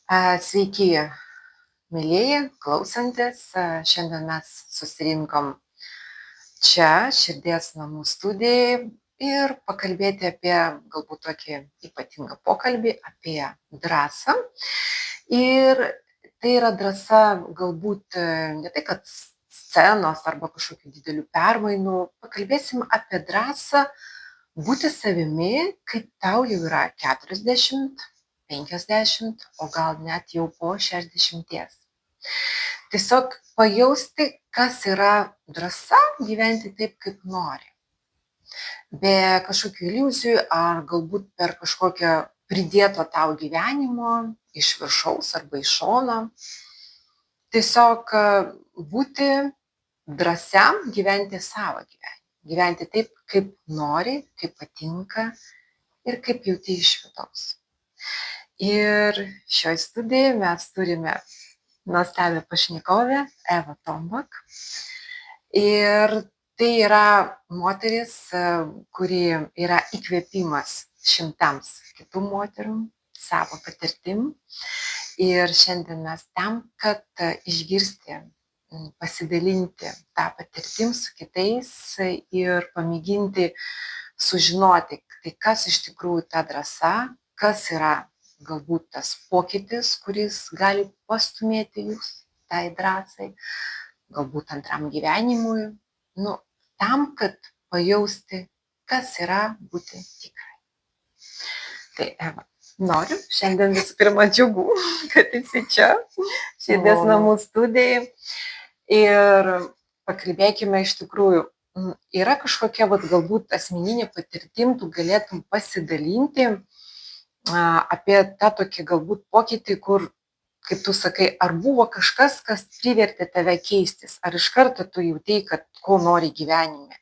Sveiki, mielieji, klausantis. Šiandien mes susirinkom čia, Širdies namų studijai ir pakalbėti apie galbūt tokį ypatingą pokalbį apie drąsą. Ir tai yra drąsa galbūt ne tai, kad scenos arba kažkokių didelių permainų. Pakalbėsim apie drąsą būti savimi, kai tau jau yra 40, 50, o gal net jau po 60. Tiesiog pajausti, kas yra drąsa gyventi taip, kaip nori. Be kažkokių iliuzijų ar galbūt per kažkokią pridėto tau gyvenimo iš viršaus arba iš šono. Tiesiog būti drąsiam gyventi savo gyvenimą. Gyventi taip, kaip nori, kaip patinka ir kaip jauti iš vidaus. Ir šioj studijai mes turime nuostabią pašnekovę Eva Tombak. Ir tai yra moteris, kuri yra įkvėpimas šimtams kitų moterų savo patirtim. Ir šiandien mes tam, kad išgirsti, pasidalinti tą patirtim su kitais ir pamėginti sužinoti, tai kas iš tikrųjų ta drąsa, kas yra galbūt tas pokytis, kuris gali pastumėti jūs tai drąsai, galbūt antram gyvenimui, tam, kad pajausti, kas yra būti tikrai. Tai Eva, noriu, šiandien visų pirma džiugu, kad esi čia, Širdies namų studijai. Ir pakalbėkime iš tikrųjų, yra kažkokia galbūt asmeninė patirtim, tu galėtum pasidalinti apie tą tokį galbūt pokytį, kur, kaip tu sakai, ar buvo kažkas, kas privertė tave keistis, ar iš karto tu jautei, kad ko nori gyvenime,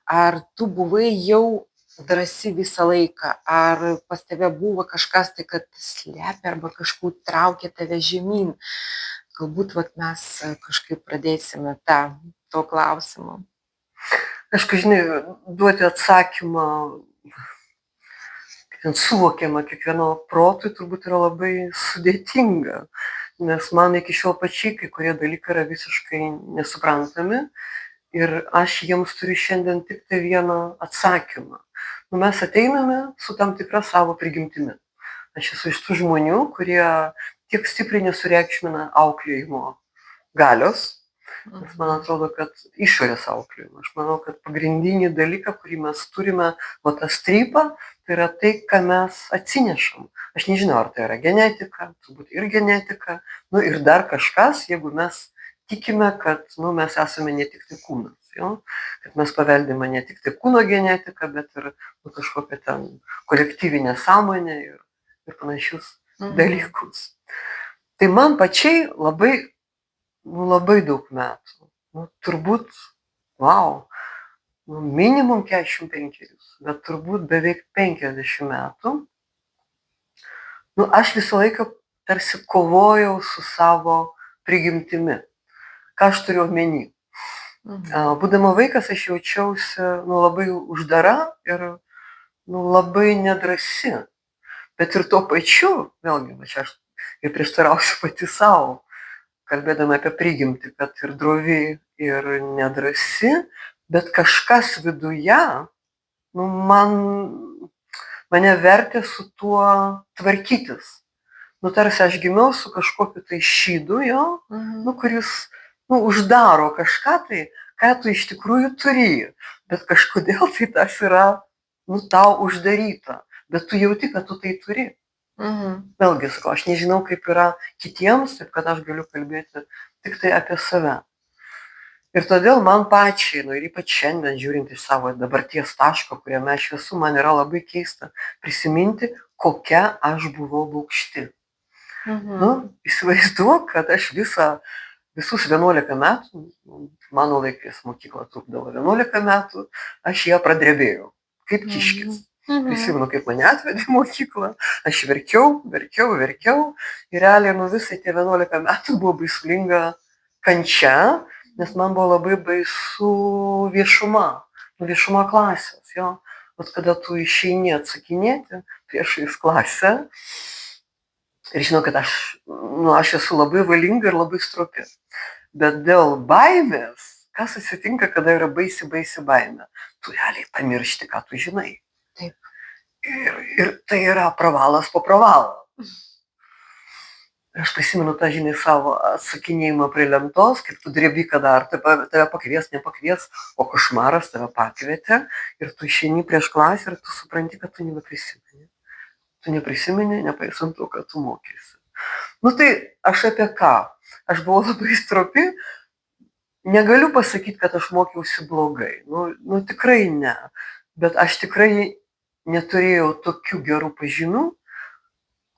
ar tu buvai jau drąsi visą laiką, ar pas tave buvo kažkas tai, kad slepia arba kažkur traukia tave žemyn. Galbūt mes kažkaip pradėsime to klausimo. Aišku, žinai, duoti atsakymą, suvokiama kiekvieno protui, turbūt yra labai sudėtinga, nes man iki šiol pačiai kai kurie dalykai yra visiškai nesuprantami ir aš jiems turiu šiandien tik tai vieną atsakymą. Mes ateiname su tam tikra savo prigimtimi. Aš esu iš tų žmonių, kurie tiek stipriai nesureikšmina auklėjimo galios, nes man atrodo, kad išorės auklėjimo. Aš manau, kad pagrindinį dalyką, kurį mes turime, tą strypą, tai yra tai, ką mes atsinešam. Aš nežinau, ar tai yra genetika, turbūt ir genetika, ir dar kažkas, jeigu mes tikime, kad mes esame ne tik tai kūnas, kad mes paveldime ne tik tai kūno genetiką, bet ir kažkokią ten kolektyvinę sąmonę ir panašius dalykus. Tai man pačiai labai daug metų, turbūt, minimum 45, bet turbūt beveik 50 metų, aš visą laiką tarsi kovojau su savo prigimtimi. Ką aš turiu omeny? Būdama vaikas aš jaučiausi labai uždara ir labai nedrąsi, bet ir tuo pačiu, vėlgi, čia aš ir prieštarausiu pati savo, kalbėdama apie prigimtį, kad ir drovi, ir nedrąsi, bet kažkas viduje mane vertė su tuo tvarkytis. Tarsi aš gimiau su kažkokiu tai šydu, kuris uždaro kažką tai, ką tu iš tikrųjų turi, bet kažkodėl tai tas yra tau uždaryta, bet tu jauti, kad tu tai turi. Vėlgi, sakau, aš nežinau, kaip yra kitiems, taip kad aš galiu kalbėti tik tai apie save. Ir todėl man pačiai, ir ypač šiandien, žiūrint iš savo dabarties taško, kuriame aš esu, man yra labai keista prisiminti, kokia aš buvau baugšti. Įsivaizduok, kad aš visus 11 metų, mano laikais mokykla trukdavo 11 metų, aš ją pradrebėjau, kaip kiškis. Prisimenu, kaip mane atvedė į mokyklą, aš verkiau ir realiai visai tie 11 metų buvo baisulinga kančia, nes man buvo labai baisu viešuma klasės. Kada tu išeini atsakinėti priešais klasę ir žinau, kad aš aš esu labai valinga ir labai stropi. Bet dėl baimės, kas atsitinka, kada yra baisi baimė? Tu realiai pamiršti, ką tu žinai. Taip. Ir tai yra pravalas po pravalo. Aš prisimenu tą, žinai, savo atsakinėjimą prie lentos, kaip tu drebi, kada ar tave pakvies, nepakvies, o košmaras tave pakvietė ir tu išeini prieš klasę ir tu supranti, kad tu nebeprisimeni. Tu neprisimeni, nepaisant to, kad tu mokėsi. Tai aš apie ką? Aš buvau labai stropi, negaliu pasakyti, kad aš mokiausi blogai. Tikrai ne. Bet aš tikrai neturėjau tokių gerų pažymių,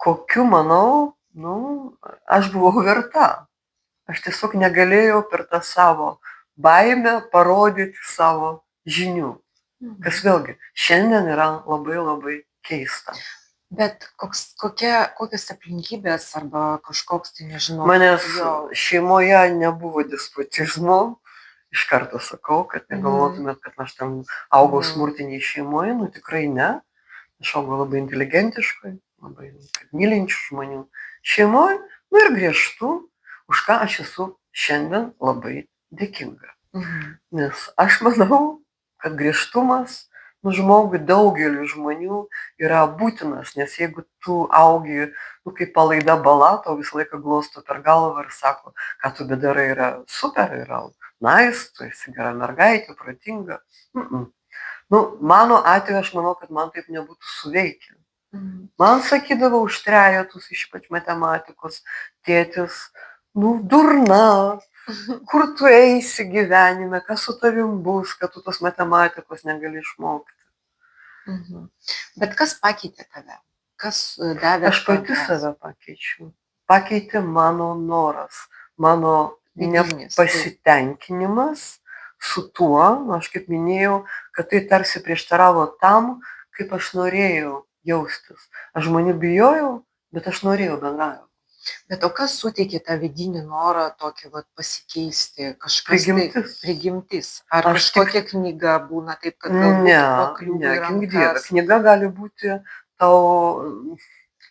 kokiu, manau, aš buvau verta. Aš tiesiog negalėjau per tą savo baimę parodyti savo žinių. Kas vėlgi šiandien yra labai labai keista. Bet kokios aplinkybės arba kažkoks, tai nežinau. Manęs šeimoje nebuvo despotizmo. Iš karto sakau, kad negalvotumėt, kad aš ten augau smurtiniai šeimoje. Tikrai ne. Aš augau labai inteligentiškai, labai mylinčių žmonių šeimoje. Ir griežtų, už ką aš esu šiandien labai dėkinga. Nes aš manau, kad griežtumas žmogui, daugeliu žmonių yra būtinas, nes jeigu tu augi, kaip palaida bala, tau visą laiką glosto per galvą ir sako, ką tu bedarai yra super, yra nice, tu esi gera mergaitė, protinga. Mano atveju aš manau, kad man taip nebūtų suveikę. Man sakydavo už trejetus, ypač matematikos, tėtis, durna, kur tu eisi gyvenime, kas su tavim bus, kad tu tos matematikos negali išmokti. Bet kas pakeitė tave? Kas davė? Aš pati save pakeičiau. Pakeitė mano noras, mano nepasitenkinimas su tuo, aš kaip minėjau, kad tai tarsi prieštaravo tam, kaip aš norėjau jaustis. Aš žmonių bijojau, bet aš norėjau bendravimo. Bet o kas suteikė tą vidinį norą tokį pasikeisti? Kažkas prigimtis. Ar kažkokia knyga būna taip, kad galbūt pakliūva į rankas? Knyga gali būti tau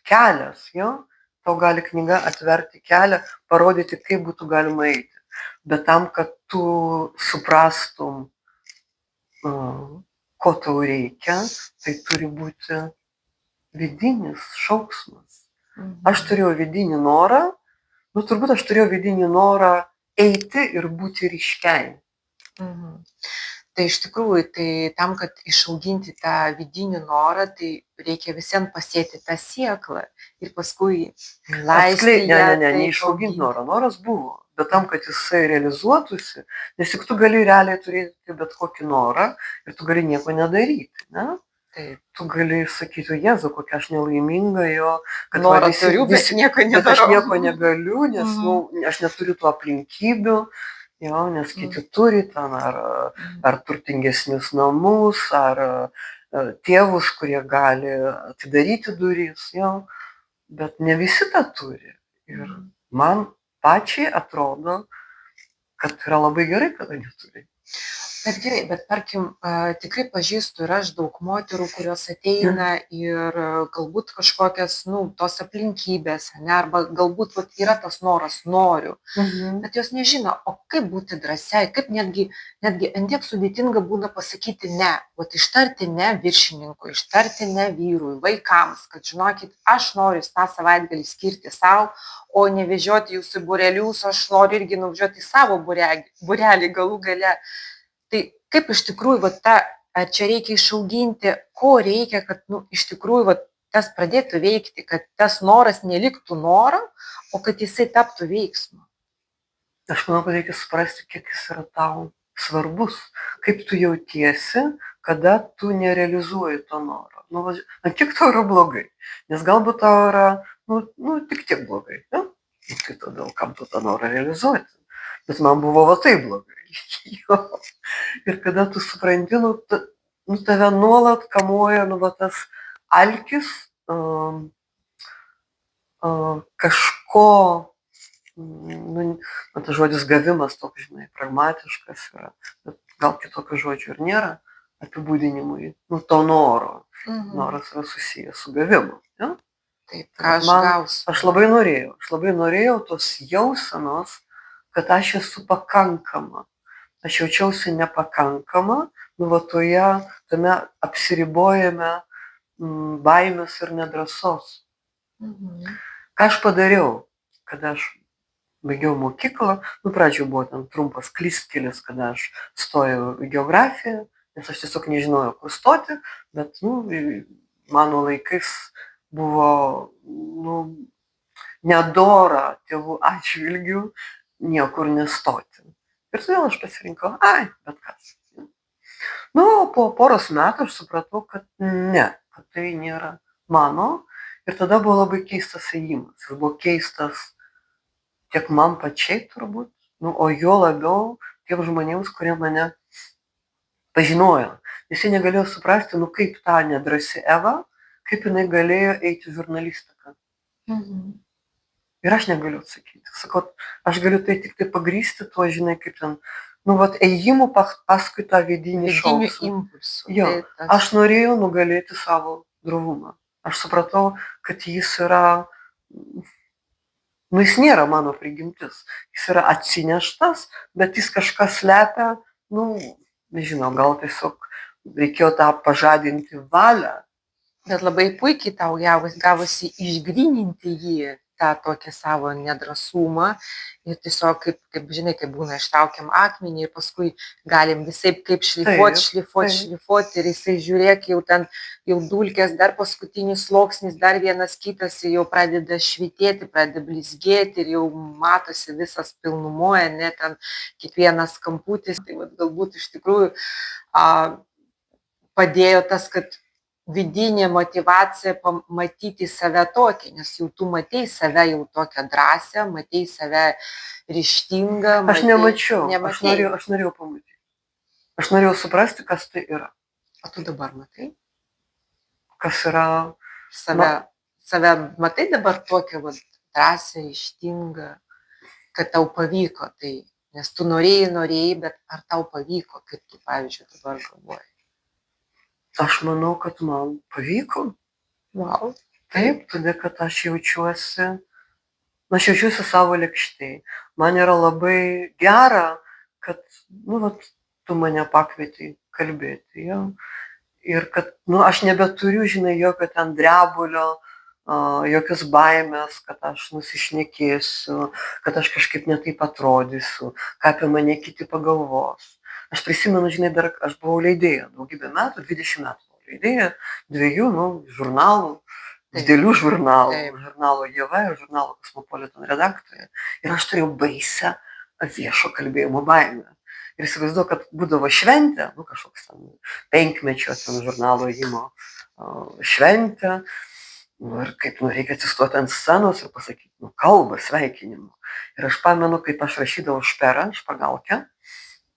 kelias, jo? Tau gali knyga atverti kelią, parodyti, kaip būtų galima eiti. Bet tam, kad tu suprastum, ko tau reikia, tai turi būti vidinis šauksmas. Aš turėjau vidinį norą, turbūt aš turėjau vidinį norą eiti ir būti ryškiai. Tai iš tikrųjų, tai tam, kad išauginti tą vidinį norą, tai reikia visiems pasėti tą sieklą ir paskui leisti ją. Neišauginti norą. Noras buvo, bet tam, kad jisai realizuotųsi, nes juk tu gali realiai turėti bet kokį norą ir tu gali nieko nedaryti, ne? Taip. Tu gali sakyti, Jėzau, kokia aš nelaiminga, kad norą turiu, bet nieko nedarau. Aš nieko negaliu, nes aš neturiu tų aplinkybių, nes kiti turi ten ar turtingesnius namus, ar tėvus, kurie gali atidaryti duris, bet ne visi tą turi. Ir man pačiai atrodo, kad yra labai gerai, kada neturi. Bet gerai, bet tarkim, tikrai pažįstu ir aš daug moterų, kurios ateina ir galbūt kažkokias, tos aplinkybės, arba galbūt yra tas noras, noriu, bet jos nežino, o kaip būti drąsiai, kaip netgi ant tiek sudėtinga būna pasakyti ne, ištarti ne viršininkui, ištarti ne vyrui, vaikams, kad žinokit, aš noriu tą savaitgalį skirti savo, o nevežioti jūsų būrelius, aš noriu irgi nuvažiuoti savo būrelį galų gale. Tai kaip iš tikrųjų, ar čia reikia išauginti, ko reikia, kad iš tikrųjų tas pradėtų veikti, kad tas noras neliktų noru, o kad jisai taptų veiksmu? Aš manau, kad reikia suprasti, kiek jis yra tau svarbus, kaip tu jautiesi, kada tu nerealizuoji to noro. Ant kiek tau yra blogai, nes galbūt tau yra, tik tiek blogai, ne? Tai tada, kam tu tą norą realizuoti? Bet man buvo taip blogai. Ir kada tu supranti, tave nuolat kamuoja, tas alkis kažko, tas žodis gavimas toks, pragmatiškas yra, bet gal kitokio žodžio ir nėra apibūdinimui, to noro. Noras yra susijęs su gavimu. Ja? taip, Tai ką vat aš man gausiu. aš labai norėjau tos jausenos, kad aš esu pakankama. Aš jaučiausi nepakankama, nu va tame apsiribojame baimės ir nedrąsos. Mhm. Ką aš padariau, kada aš baigiau mokyklą, nu pradžioje buvo ten trumpas klystkelis, kada aš stojau į geografiją, nes aš tiesiog nežinojau, kur stoti, bet nu, mano laikais buvo nu, nedora tėvų atžvilgių niekur nestoti. Ir todėl aš pasirinkau, bet kas. Nu, po poros metų aš supratau, kad ne, kad tai nėra mano. Ir tada buvo labai keistas ėjimas. Jis buvo keistas tiek man pačiai turbūt, nu, o juo labiau tiem žmonėms, kurie mane pažinojo. Nes jie negalėjo suprasti, nu kaip ta nedrąsi Eva, kaip jinai galėjo eiti į žurnalistiką. Mhm. Ir aš negaliu atsakyti. Sakau, aš galiu tai tik tai pagrysti tuo, žinai, kaip ten, nu, vat, ėjimu paskui tą vidinį Vidinių šauksmą. impulsų. Jo, Tai tas- aš norėjau nugalėti savo drovumą. Aš supratau, kad jis yra, nu, jis nėra mano prigimtis. Jis yra atsineštas, bet jis kažką slepia, nu, nežinau, gal tiesiog reikėjo tą pažadinti valią. Bet labai puikiai tau gavosi išgryninti jį, tą tokį savo nedrąsumą. Ir tiesiog, kaip žinai, kaip būna ištraukiam akmenį ir paskui galim visai kaip šlifuoti. Ir jisai žiūrėk, jau ten, jau dulkės, dar paskutinis sluoksnis, dar vienas kitas ir jau pradeda švitėti, pradeda blizgėti ir jau matosi visas pilnumoje, net ten kiekvienas kamputis. Tai vat, galbūt iš tikrųjų padėjo tas, kad vidinė motyvacija pamatyti save tokį, nes jau tu matei save jau tokią drąsią, matei save ryžtingą. Aš nemačiau, aš norėjau pamatyti. Aš norėjau suprasti, kas tai yra. O tu dabar matai? Kas yra... Save matai dabar tokią drąsią, ryžtingą, kad tau pavyko tai. Nes tu norėjai, bet ar tau pavyko, kaip tu, pavyzdžiui, dabar galvoji? Aš manau, kad man pavyko. Wow. Taip, todėl kad aš jaučiuosi savo lėkštėj. Man yra labai gera, kad, nu, vat, tu mane pakvietei kalbėti. Ja? Ir kad, nu, aš nebeturiu, žinai, jokio ten drebulio, jokios baimės, kad aš nusišnekėsiu, kad aš kažkaip netaip atrodysiu, ką apie mane kiti pagalvos. Aš prisimenu, žinai, dar aš buvau leidėja daugybę metų, 20 metų buvau leidėja, 2, nu, žurnalų, didelių žurnalų, žurnalo Jeva ir žurnalo Cosmopolitan redaktorė. Ir aš turėjau baisę viešo kalbėjimo baimę. Ir įsivaizduoju, kad būdavo šventė, nu, kažkoks ten 5-mečio žurnalo Jimo šventė. Nu, ir kaip, nu, reikia atsistoti ant scenos ir pasakyti, nu, kalbą, sveikinimą. Ir aš pamenu, kaip aš rašydavau šperą, špagalkę,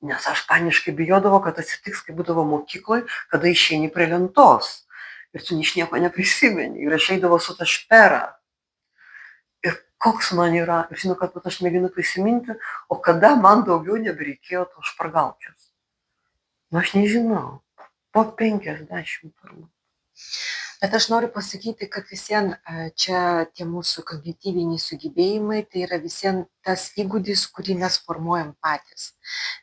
nes aš paniškai bijodavau, kad atsitiks, kai būdavo mokykloje, kada išeini prie lentos. Ir tu iš nieko neprisimeni. Ir aš eidavau su ta špera. Ir koks man yra, ir žinau, kad aš mėginu prisiminti, o kada man daugiau nebereikėjo tos špargalkės. Nu, aš nežinau. Po 50 turbūt. Bet aš noriu pasakyti, kad visien čia tie mūsų kognityviniai sugebėjimai, tai yra visien tas įgūdis, kurį mes formuojam patys.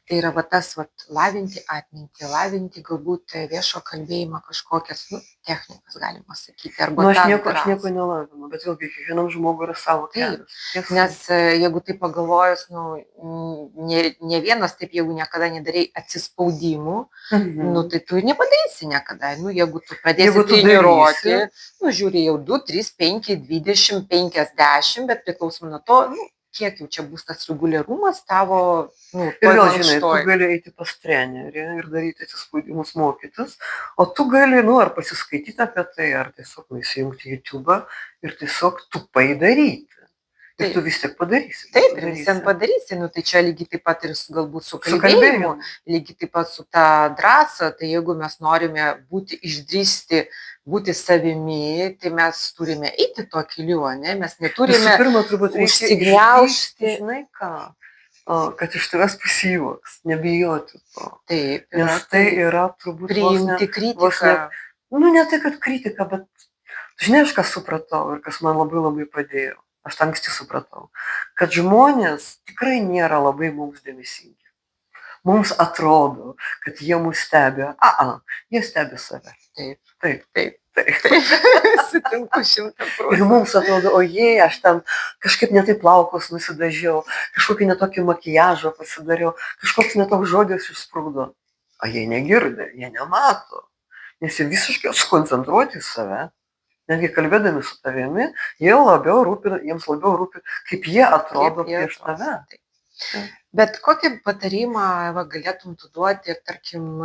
Tai yra tas lavinti atmintį, lavinti galbūt viešo kalbėjimą kažkokias technikas, galima sakyti. Nu, aš nieko nelavinu, bet vėlgi kiekvienam žmogui yra savo kelias. Nes jeigu tai pagalvojus, ne vienas taip, jeigu niekada nedarai atsispaudimų, tai tu ir nepadarysi niekada. Jeigu tu pradėsi treniruoti, žiūri jau 2, 3, 5, 20, 50, bet priklausomai nuo to, kiek jau čia bus tas reguliarumas tavo, ir vėl, žinai, tu gali eiti pas trenerį ir daryti atsispaudimus mokytis, o tu gali, ar pasiskaityti apie tai, ar tiesiog įsijungti YouTube ir tiesiog tupai daryti. Ir tu vis tiek padarysi. Taip, ir visiems padarysi. Tai čia lygiai taip pat ir galbūt su kalbėjimu, lygiai taip pat su ta drąsa. Tai jeigu mes norime būti išdrįsti, būti savimi, tai mes turime eiti tuo keliu, ne? Mes neturime užsigniaužti. Žinai ką? Kad iš tavęs pasijuoks, nebijoti to. Taip. Nes tai yra turbūt priimti kritiką. Ne tai, kad kritika, bet Žinai, aš ką supratau ir kas man labai labai padėjo. Aš tą anksti supratau, kad žmonės tikrai nėra labai mums dėmesingi. Mums atrodo, kad jie mus stebi. Jie stebi save. Taip, Taip, taip, taip. taip. Sutinku 100 Ir procentų. mums atrodo, ojei, aš ten kažkaip netaip plaukus nusidažiau, kažkokį netokį makijažą pasidariau, kažkoks netoks žodis išsprūdo. O jie negirdi, jie nemato, nes jie visiškai skoncentruoti į save. Netgi kalbėdami su tavimi, jiems labiau rūpi, kaip jie atrodo Kaip jie prieš atrodo. tave. Taip. Bet kokį patarimą galėtum tu duoti, tarkim,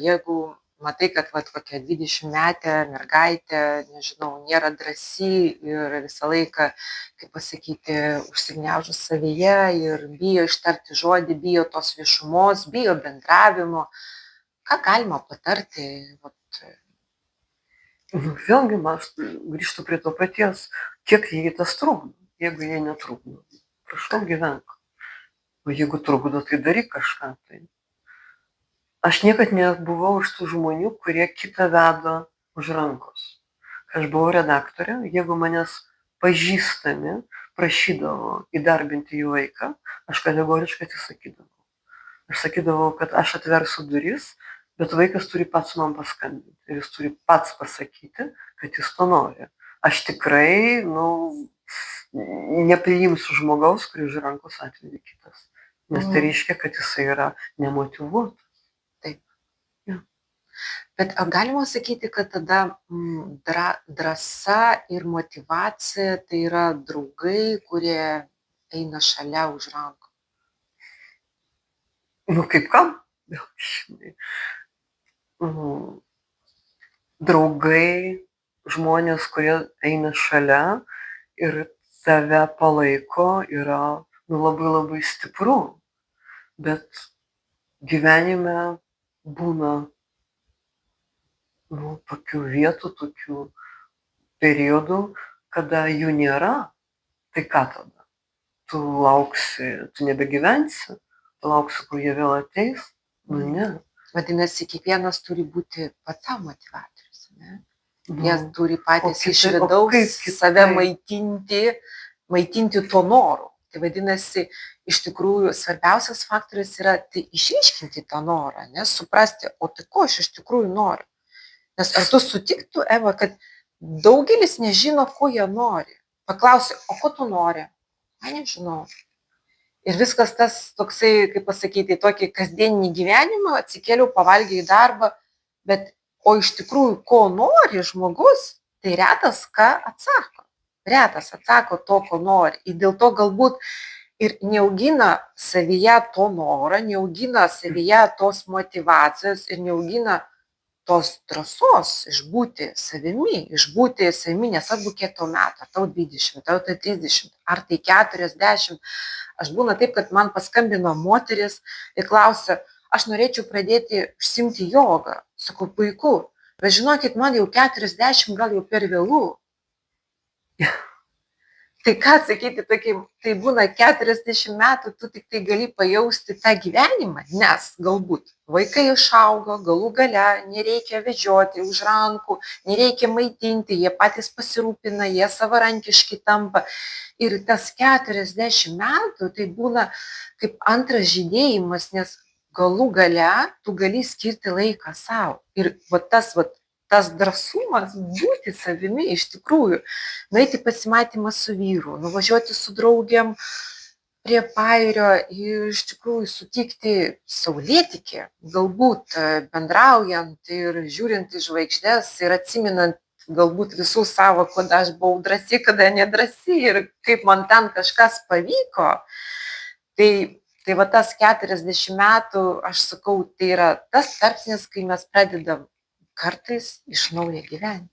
jeigu matai, kad kokia 20-metė mergaitė, nežinau, nėra drąsi ir visą laiką, kaip pasakyti, užsigniaužus savyje ir bijo ištarti žodį, bijo tos viešumos, bijo bendravimo. Ką galima patarti? Vėlgi aš grįžtu prie to paties, kiek jai tas trukdo. Jeigu jai netrukdo, prašau gyvenk. O jeigu trukdo, tai daryk kažką. Tai. Aš niekad nebuvau iš tų žmonių, kurie kitą veda už rankos. Kai aš buvau redaktorė, jeigu manęs pažįstami prašydavo įdarbinti jų vaiką, aš kategoriškai atsisakydavau. Aš sakydavau, kad aš atversiu duris, bet vaikas turi pats man paskambinti. Ir jis turi pats pasakyti, kad jis to nori. Aš tikrai, nepriimsiu žmogaus, kurį už rankos atvedė kitas. Nes tai reiškia, kad jisai yra nemotyvuotas. Taip. Ja. Bet ar galima sakyti, kad tada drąsa ir motyvacija tai yra draugai, kurie eina šalia už rankų? Kaip kam? Draugai, žmonės, kurie eina šalia ir tave palaiko, yra labai labai stipru. Bet gyvenime būna tokių vietų, tokių periodų, kada jų nėra. Tai ką tada? Tu lauksi, tu nebegyvensi, tu lauksi, kol jie vėl ateis? Ne. Vadinasi, kiekvienas turi būti pats savo motivatorius, ne? Jie turi patys iš o vidaus kaip kitaip? save maitinti tuo noru. Tai vadinasi, iš tikrųjų svarbiausias faktorius yra tai išryškinti tą norą, suprasti, o tai ko aš iš tikrųjų noriu. Nes ar tu sutiktų, Eva, kad daugelis nežino, ko jie nori. Paklausi, o ko tu nori? Nežinau. Ir viskas tas toksai, kaip pasakyti, tokį kasdieninį gyvenimą, atsikėliau, pavalgiau į darbą, bet o iš tikrųjų, ko nori žmogus, tai retas ką atsako. Retas atsako to, ko nori. Ir dėl to galbūt ir neaugina savyje to norą, neaugina savyje tos motivacijos ir neaugina tos drąsos išbūti savimi, nesvarbu kiek tau metų, ar tau 20, ar tau 30, ar tai 40. Aš būna taip, kad man paskambino moteris ir klausia, aš norėčiau pradėti užsiimti jogą. Sakau, puiku, bet žinokit, man jau 40, gal jau per vėlų. Tai ką sakyti, tai būna 40 metų, tu tik tai gali pajausti tą gyvenimą, nes galbūt vaikai išaugo, galų gale nereikia vedžioti už rankų, nereikia maitinti, jie patys pasirūpina, jie savarankiški tampa. Ir tas 40 metų tai būna kaip antras žydėjimas, nes galų gale tu gali skirti laiką savo. Ir tas drąsumas būti savimi iš tikrųjų, nueiti pasimatymą su vyru, nuvažiuoti su draugėm prie pajūrio ir iš tikrųjų sutikti saulėtekį, galbūt bendraujant ir žiūrint į žvaigždes ir atsiminant galbūt visų savo, kada aš buvau drąsi, kada nedrąsi ir kaip man ten kažkas pavyko. Tai tas 40 metų, aš sakau, tai yra tas tarpsnis, kai mes pradedam kartais iš naujo gyventi.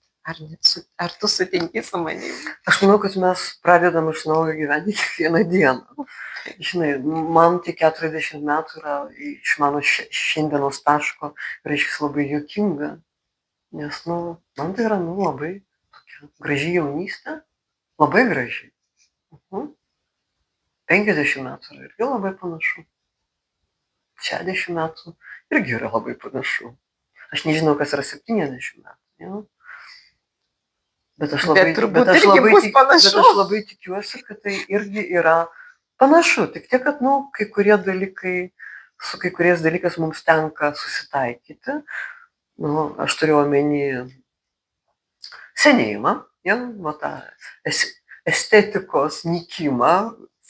Ar tu sutinki su manimi? Aš manau, kad mes pradedam iš naujo gyventi kiekvieną dieną. Žinai, man tie 40 metų yra iš mano šiandienos taško, reiškia labai juokinga. Nes, man tai yra, labai tokia graži jaunystė, labai graži. 50 metų yra irgi labai panašu. 60 metų irgi yra labai panašu. Aš nežinau, kas yra 70 metų. Bet aš Bet labai, turbūt bet aš irgi labai, bus tik, bet panašu. aš labai tikiuosi, kad tai irgi yra panašu. Tik tiek, kad, kai kurie dalykai, su kai kuriais dalykais mums tenka susitaikyti. Aš turiu omeny senėjimą, va tą estetikos nykimą,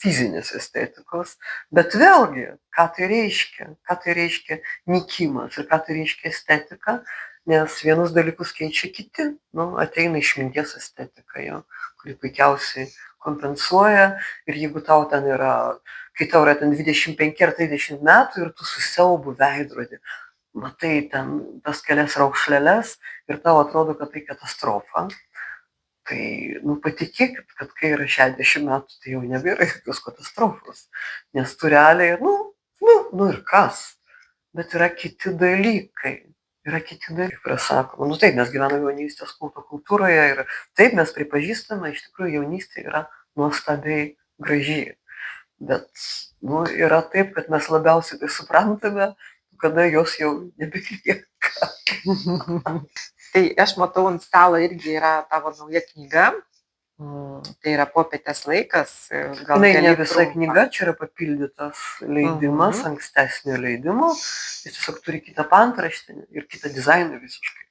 fizinės estetikos, bet vėlgi, ką tai reiškia nykimas ir ką tai reiškia estetika, nes vienus dalykus keičia kiti, ateina išminties estetika, kuri puikiausiai kompensuoja ir jeigu tau ten yra, kai tau yra ten 25 ar 30 metų ir tu su siaubu veidrodį, matai ten tas kelias raukšleles ir tau atrodo, kad tai katastrofa. Tai, patikėkit, kad kai yra 60 metų, tai jau nebėra jokios katastrofos. Nes tu realiai, ir kas. Bet yra kiti dalykai. Kurie sakoma, taip, mes gyvename jaunystės kulto kultūroje ir taip mes pripažįstame, iš tikrųjų jaunystė yra nuostabiai graži. Bet, yra taip, kad mes labiausiai tai suprantame, kada jos jau nebelieka. Tai aš matau ant stalo irgi yra tavo nauja knyga. Tai yra Popietės laikas. Gal ne visa knyga, čia yra papildytas leidimas, ankstesnio leidimo. Jis tiesiog turi kitą pantraštę ir kitą dizainą visiškai.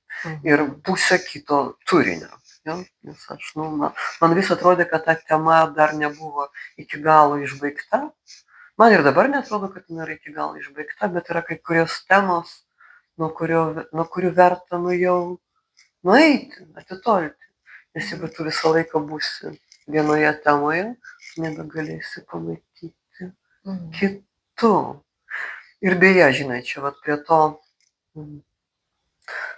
Ir pusę kito turinio. Nes man vis atrodė, kad ta tema dar nebuvo iki galo išbaigta. Man ir dabar netrodo, kad jinai yra iki galo išbaigta, bet yra kai kurios temos, nuo kurių verta jau nueiti, atitolti. Nes jeigu tu visą laiką būsi vienoje temoje, nebegalėsi pamatyti kitų. Ir beje, žinai, čia prie to,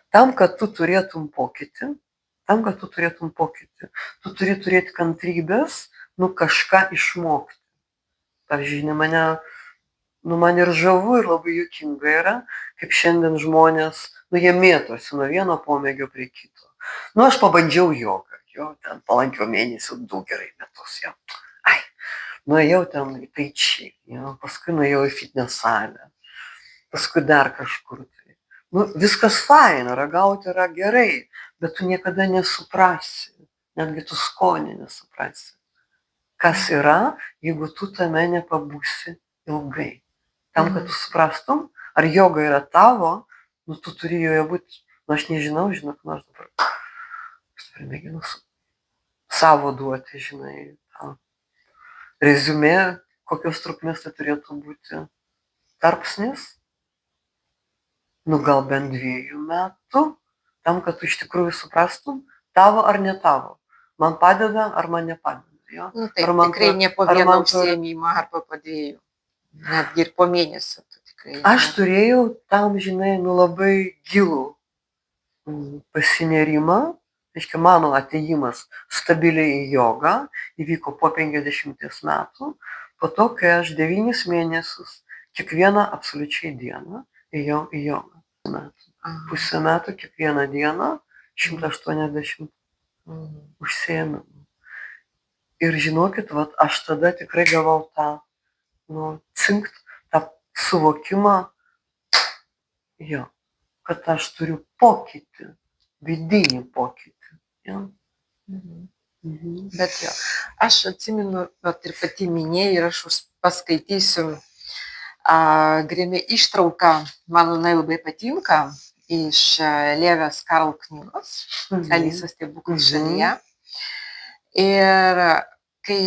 tam, kad tu turėtum pokytį, tu turi turėti kantrybės, kažką išmokti. Pavyzdžiui, man ir žavu ir labai juokinga yra, kaip šiandien žmonės, jie mėtosi nuo vieno pomėgio prie kito. Aš pabandžiau jogą, ten palankio mėnesį 2 gerai metus, nuėjau ten į tai čia, paskui nuėjau į fitness salę, paskui dar kažkur tai. Viskas faina, ragauti yra gerai, bet tu niekada nesuprasi, netgi tu skonį nesuprasi. Kas yra, jeigu tu tame nepabūsi ilgai. Tam, kad tu suprastum, ar joga yra tavo, tu turi joje būti, aš nežinau, žinok, aš dabar mėginu savo duoti, žinai, reziumė, kokios trukmės tai turėtų būti tarpsnis, gal bent 2 metų, tam, kad tu iš tikrųjų suprastum, tavo ar ne tavo, man padeda ar man nepadeda. Taip, tikrai ne po vieno užsiėmimo arba po 2, netgi ir po mėnesio. Aš turėjau tam, žinai, labai gilų pasinerimą. Reiškia, mano atėjimas stabiliai į jogą įvyko po 50 metų, po to, kai aš 9 mėnesius kiekvieną absoliučiai dieną ėjau į jogą. Pusę metų kiekvieną dieną 180 užsiėmimų. Ir žinokit, aš tada tikrai gavau tą, tą suvokimą, kad aš turiu pokytį, vidinį pokytį. Bet aš atsimenu, ir pati minėjai, ir aš paskaitysiu grynai ištrauką, man labai patinka, iš Lewis Carroll knygos, Alisos stebuklų šalyje. Ir kai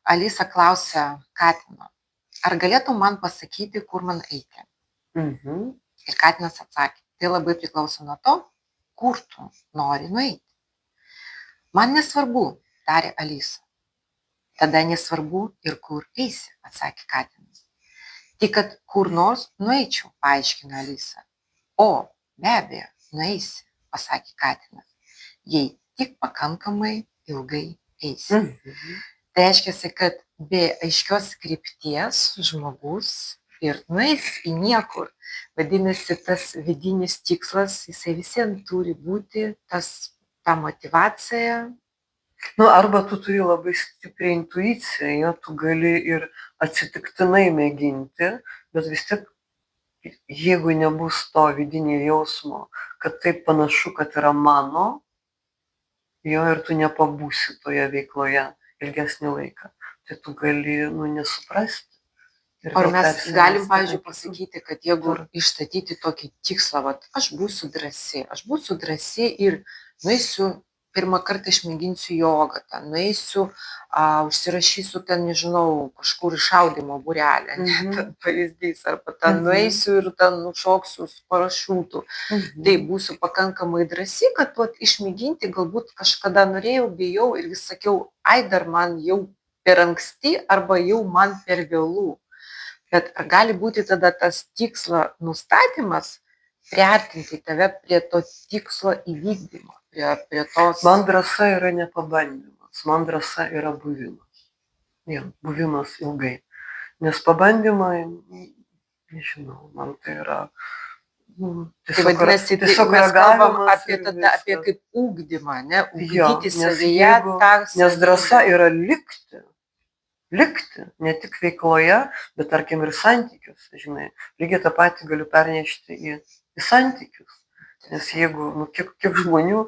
Alisa klausia Katino, ar galėtum man pasakyti, kur man eiti? Ir Katinas atsakė, tai labai priklauso nuo to, kur tu nori nueiti. Man nesvarbu, tarė Alisa. Tada nesvarbu ir kur eisi, atsakė Katinas. Tik, kad kur nors nueičiau, paaiškino Alisa. O, be abejo, nueisi, pasakė Katinas, jei tik pakankamai ilgai eisi. Tai reiškia, kad be aiškios krypties žmogus ir nueis į niekur. Vadinasi, tas vidinis tikslas, jisai visiems turi būti ta motyvacija. Arba tu turi labai stiprią intuiciją, tu gali ir atsitiktinai mėginti, bet vis tiek, jeigu nebus to vidinio jausmo, kad taip panašu, kad yra mano, Jo, ir tu nepabūsi toje veikloje ilgesnį laiką. Tai tu gali, nesuprasti ir Ar vėl mes galim, persimesti pavyzdžiui, ant kitų. pasakyti, kad jeigu Ar išstatyti tokį tikslą, vat, aš būsiu drąsi ir nueisiu pirmą kartą išmėginsiu jogą, ten nueisiu, užsirašysiu ten, nežinau, kažkur į šaudymo būrelį, ne, ten pavyzdys, arba ten nueisiu ir ten nušoksiu su parašiutu. Tai būsiu pakankamai drąsi, kad vat, išmėginti galbūt kažkada norėjau, bijau ir vis sakiau, ai dar man jau per anksti arba jau man per vėlų. Bet ar gali būti tada tas tikslo nustatymas priartinti tave prie to tikslo įvykdymo, prie tos... Man drąsa yra ne pabandymas, man drąsa yra buvimas. Jo, buvimas ilgai. Nes pabandymai, nežinau, man tai yra Tai vadinasi, mes kalbam apie tada, apie kaip ugdymą, ne? Ugdyti savyje tą... Nes drąsa yra likti, ne tik veikloje, bet tarkim ir santykiuose, žinai. Lygiai tą patį galiu pernešti į santykius. Nes jeigu, kiek žmonių,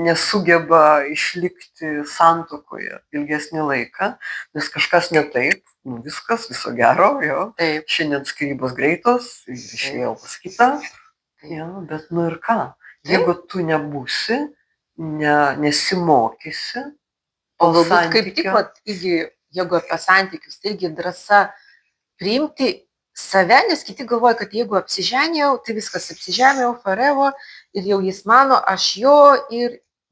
nesugeba išlikti santuokoje ilgesnį laiką, nes kažkas ne taip, viskas, viso gero, jo. Taip. Šiandien skyrybos greitos, išėjau pas kitą, jo, bet ir ką? Jeigu tu nebūsi, nesimokysi, o galbūt kaip tik, jeigu apie santykius, tai irgi drąsa priimti save, nes kiti galvoja, kad jeigu apsiženėjau, tai viskas apsižemėjau, forever, ir jau jis mano, aš jo,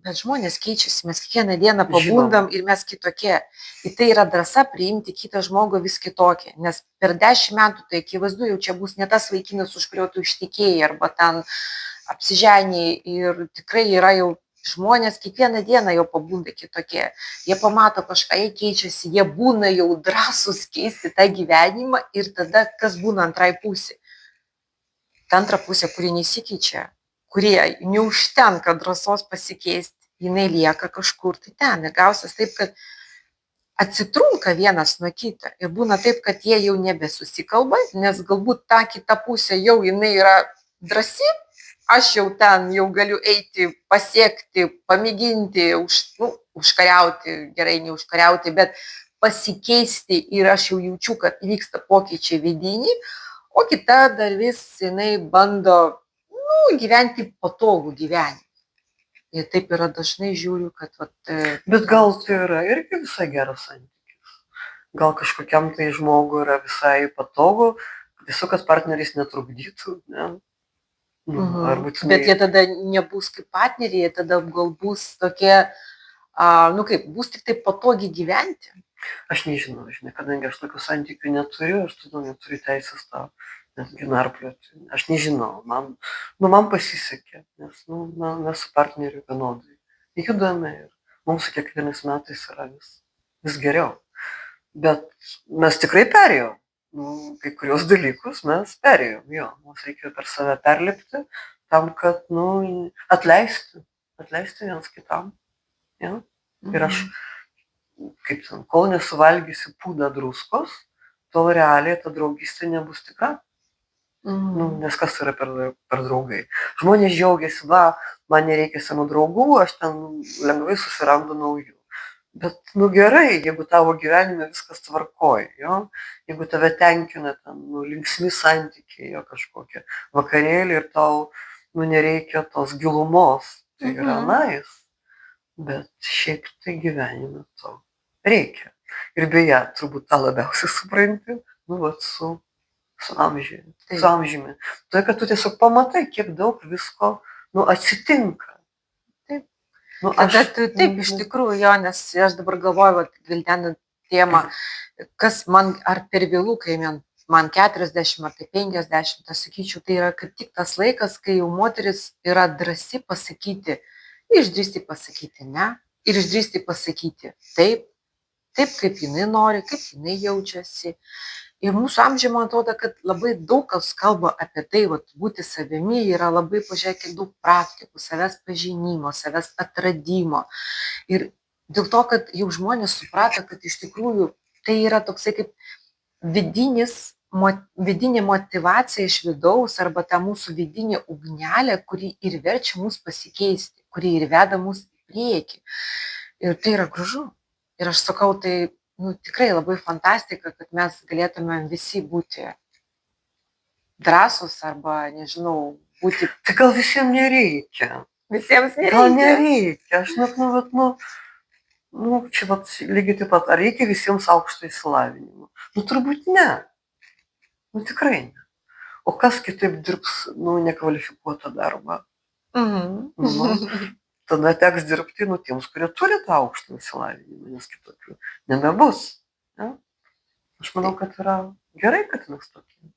bet žmonės keičiasi, mes kiekvieną dieną pabundam ir mes kitokie. Ir tai yra drąsa priimti kitą žmogų vis kitokį, nes per 10 metų tai akivaizdu jau čia bus ne tas vaikinas, už kurio tu ištikėjai, arba ten apsiženėjai, ir tikrai yra jau žmonės kiekvieną dieną jau pabunda kitokie. Jie pamato kažką, jie keičiasi, jie būna jau drąsūs keisti tą gyvenimą, ir tada kas būna antrai pusė? Ta antra pusė, kuri nesikeičia, kurie neužtenka drąsos pasikeisti, jinai lieka kažkur tai ten. Ir gausias taip, kad atsitrunka vienas nuo kito. Ir būna taip, kad jie jau nebesusikalba, nes galbūt ta kita pusė jau jinai yra drąsi, aš jau ten jau galiu eiti, pasiekti, pamėginti, užkariauti, gerai neužkariauti, bet pasikeisti, ir aš jau jaučiu, kad vyksta pokyčiai vidiniai, o kita dar vis jinai bando gyventi patogų gyvenimą. Ir taip yra dažnai žiūriu, kad... Bet gal tai yra irgi visai geras santykis. Gal kažkokiam tai žmogui yra visai patogu, tiesiog kad partneris netrukdytų, ne? Bet jie tada nebus kaip partneriai, jie tada gal bus tokie, bus tik taip patogiai gyventi. Aš nežinau, kadangi aš tokių santykių neturiu, aš todėl neturiu teisės tą netgi narplioti. Aš nežinau, man pasisekė, nes mes su partneriu vienodai judame ir mums kiekvienais metais yra vis geriau. Bet mes tikrai perėjom. Kai kurios dalykus mes perėjom, jo, mums reikia per save perlipti, tam, kad, atleisti vienas kitam, jo. Ir aš, kol nesuvalgysiu pūdą druskos, tol realiai ta draugystė nebus tikra. Nes kas yra per draugai? Žmonės džiaugiasi, man nereikia senų draugų, aš ten lengvai susirandu naujų. Bet, gerai, jeigu tavo gyvenime viskas tvarkoj, jo, jeigu tave tenkina ten, linksmi santykiai, jo, kažkokie vakarėliai, ir tau, nereikia tos gilumos, tai yra nice, bet šiaip tai gyvenime to reikia. Ir beje, turbūt tą labiausiai supranti, su amžiumi. Tai, kad tu tiesiog pamatai, kiek daug visko, atsitinka. Taip, iš tikrųjų, jo, nes aš dabar galvoju, gvildenant temą, kas man, ar per vėlų, kai man 40 ar tai 50, aš sakyčiau, tai yra kaip tik tas laikas, kai jau moteris yra drąsi pasakyti, išdrįsti pasakyti ne, ir išdrįsti pasakyti taip, kaip jinai nori, kaip jinai jaučiasi. Ir mūsų amžiuje, man atrodo, kad labai daug kas kalba apie tai, būti savimi, yra labai, pažiūrėkit, daug praktikų, savęs pažinimo, savęs atradimo. Ir dėl to, kad jau žmonės suprato, kad iš tikrųjų tai yra toksai kaip vidinė motyvacija iš vidaus, arba ta mūsų vidinė ugnelė, kuri ir verčia mus pasikeisti, kuri ir veda mus priekį. Ir tai yra gražu. Ir aš sakau, tai tikrai labai fantastika, kad mes galėtume visi būti drąsūs arba, nežinau, būti Tai gal visiems nereikia? visiems Gal nereikia. nereikia? Aš net, čia lygiai taip pat, ar reikia visiems aukšto išsilavinimo? Turbūt ne. Tikrai ne. O kas kitaip dirbs, nekvalifikuotą darbą? Tada teks dirbti, tiems, kurie turi tą aukštą išsilavinimą, nes kitokių nebebus. Ja? Aš manau, kad yra gerai, kad mes tokie.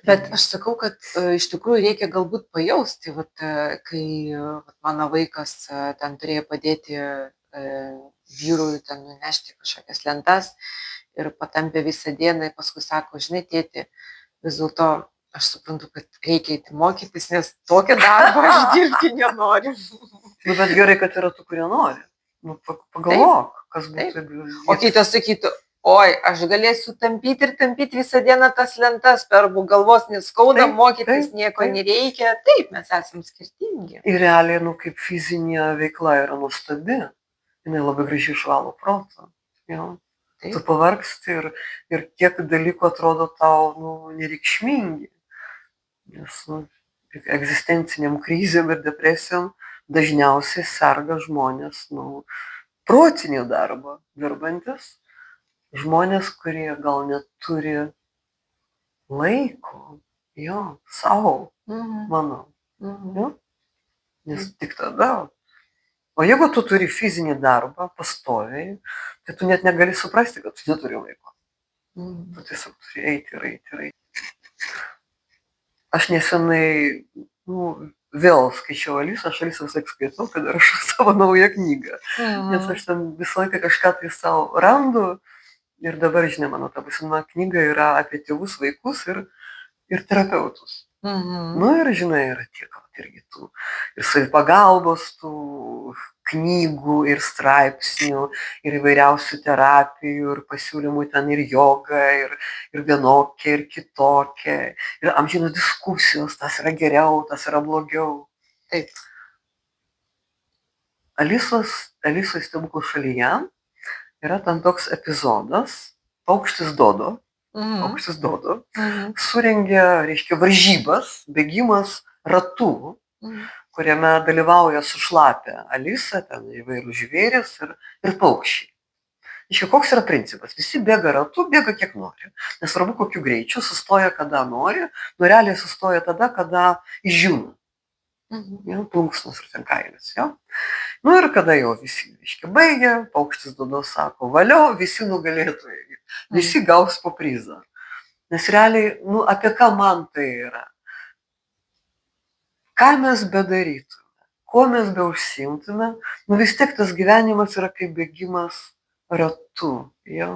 Bet aš sakau, kad iš tikrųjų reikia galbūt pajausti, kai mano vaikas ten turėjo padėti vyrui ten nunešti kažkokias lentas ir patampė visą dieną ir paskui sako, žinai, tėti, vis dėlto aš suprantu, kad reikia eiti mokytis, nes tokio darbo aš dirbti nenoriu. Bet gerai, kad yra tų, kurie nori. Pagalvok, kas būtų. O kitas sakytų, oi, aš galėsiu tampyti ir tampyti visą dieną tas lentas, per galvos neskauda, mokytis nieko nereikia. Taip, mes esame skirtingi. Ir realiai, kaip fizinė veikla yra nuostabi, jinai labai gražiai išvalo protą. Tu pavargsti ir kiek dalykų atrodo tau nereikšmingi. Nes egzistenciniam krizėm ir depresijom dažniausiai serga žmonės protinį darbą dirbantis. Žmonės, kurie gal neturi laiko, savo, manau. Nes tik tada. O jeigu tu turi fizinį darbą pastoviai, tai tu net negali suprasti, kad tu neturi laiko. Tu tiesiog turi eiti ir eiti ir eiti. Aš nesenai, vėl skaičiau Alisą, aš Alisą visą skaitau, kad rašau savo naują knygą. Nes aš ten visą laiką kažką tai savo randu. Ir dabar, žinai, mano ta būsima knyga yra apie tėvus, vaikus ir terapeutus. Ir, žinai, yra tiek irgi tų ir savipagalbos, tų knygų ir straipsnių, ir įvairiausių terapijų, ir pasiūlymų ten ir joga, ir vienokia, ir kitokia, ir amžinos diskusijos, tas yra geriau, tas yra blogiau. Taip. Alisos stebuklų šalyje yra ten toks epizodas, paukštis Dodo, surengė, reiškia, varžybas, bėgimas ratu, kuriame dalyvauja sušlapę Alisa, ten įvairių žvėrės ir paukščiai. Reiškia, koks yra principas? Visi bėga ratu, bėga kiek nori. Nesvarbu, kokiu greičiu, sustoja kada nori, realiai sustoja tada, kada išdžiūna. Plunksnos ir ten kailis. Ir kada jau visi, reiškia, baigia, paukštis Dodo sako, valio, visi nugalėtojai, visi gaus po prizą. Nes realiai, apie ką man tai yra? Ką mes bedarytume, kuo mes beužsiimtume, vis tiek tas gyvenimas yra kaip bėgimas ratu. Ir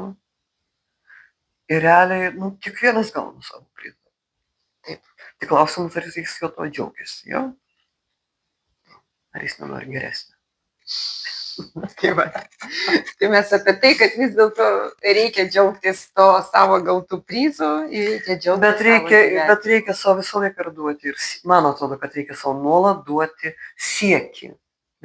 realiai, kiekvienas gauna savo prizą. Taip. Tik klausimas, ar jis jo to džiaugiasi, ar jis nenori geresnio. Tai mes apie tai, kad vis dėlto reikia džiaugtis to savo gautų prizų ir reikia džiaugtis. Bet reikia savo visą laiką duoti. Ir man atrodo, kad reikia savo nuolat duoti siekį.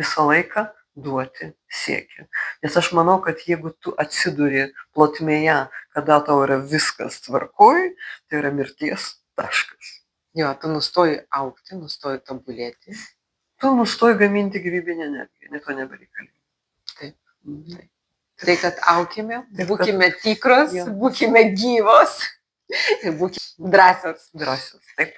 Visą laiką duoti siekį. Nes aš manau, kad jeigu tu atsiduri plotmėje, kada tau yra viskas tvarkoj, tai yra mirties taškas. Tu nustoji augti, nustoji tobulėti. Tu nustoji gaminti gyvybinę energiją, net to nebereikalinga. Taip. Tai, kad aukime, būkime tikros, būkime gyvos ir būkime drąsios. Taip.